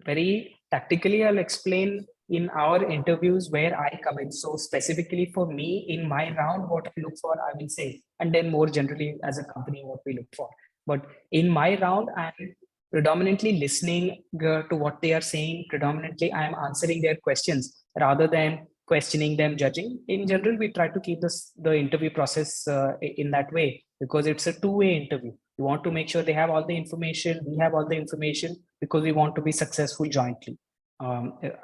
very tactically, I'll explain in our interviews where I come in. So specifically for me, in my round, what I look for, I will say, and then more generally as a company, what we look for. But in my round, I'm predominantly listening to what they are saying. Predominantly, I'm answering their questions rather than questioning them, judging. In general, we try to keep the interview process in that way because it's a two-way interview. We want to make sure they have all the information, we have all the information, because we want to be successful jointly.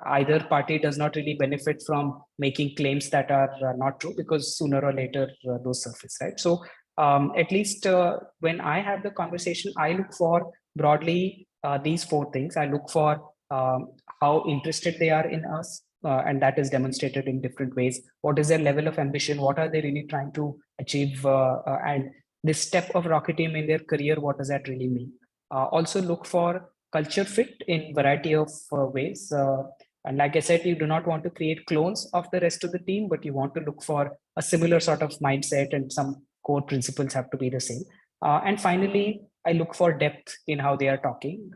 Either party does not really benefit from making claims that are not true, because sooner or later those surface, right? So at least when I have the conversation, I look for broadly these four things. I look for how interested they are in us, and that is demonstrated in different ways. What is their level of ambition? What are they really trying to achieve? And this step of Rocket Team in their career, what does that really mean? Also look for culture fit in variety of ways. And like I said, you do not want to create clones of the rest of the team, but you want to look for a similar sort of mindset, and some core principles have to be the same. And finally, I look for depth in how they are talking.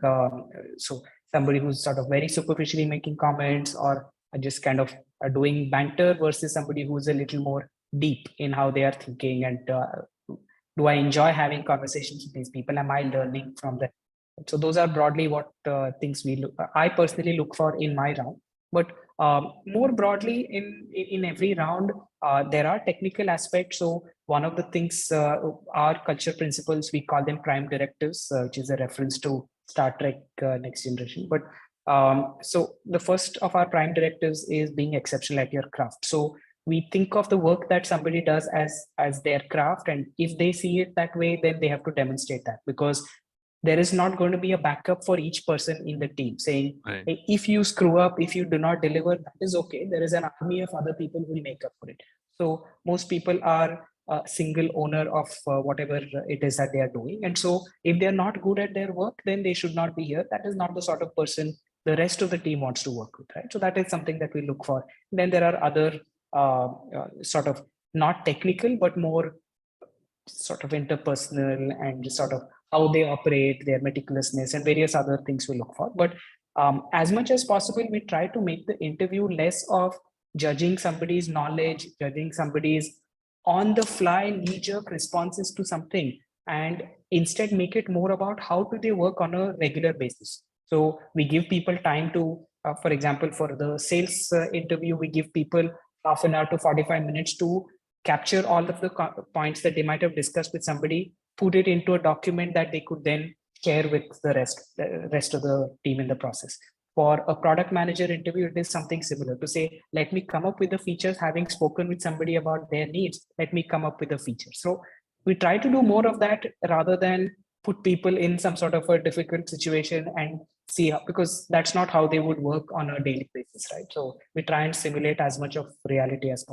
So somebody who's sort of very superficially making comments, or just kind of doing banter, versus somebody who's a little more deep in how they are thinking. And do I enjoy having conversations with these people? Am I learning from them? So those are broadly what things I personally look for in my round. But more broadly, in every round, there are technical aspects. So one of the things, our culture principles, we call them prime directives, which is a reference to Star Trek Next Generation. But so the first of our prime directives is being exceptional at your craft. So we think of the work that somebody does as their craft, and if they see it that way, then they have to demonstrate that, because there is not going to be a backup for each person in the team saying, Right. hey, if you screw up, if you do not deliver, that is okay. There is an army of other people who will make up for it. So most people are a single owner of whatever it is that they are doing. And so if they're not good at their work, then they should not be here. That is not the sort of person the rest of the team wants to work with, right? So that is something that we look for. Then there are other sort of not technical, but more sort of interpersonal, and sort of how they operate, their meticulousness, and various other things we look for. But as much as possible, we try to make the interview less of judging somebody's knowledge, judging somebody's on the fly knee-jerk responses to something, and instead make it more about how do they work on a regular basis. So we give people time to, for example, for the sales interview, we give people half an hour to 45 minutes to capture all of the points that they might have discussed with somebody, put it into a document that they could then share with the rest of the team in the process. For a product manager interview, it is something similar, to say, let me come up with the features, having spoken with somebody about their needs, let me come up with the features. So we try to do more of that rather than put people in some sort of a difficult situation and see how, because that's not how they would work on a daily basis, right? So we try and simulate as much of reality as possible.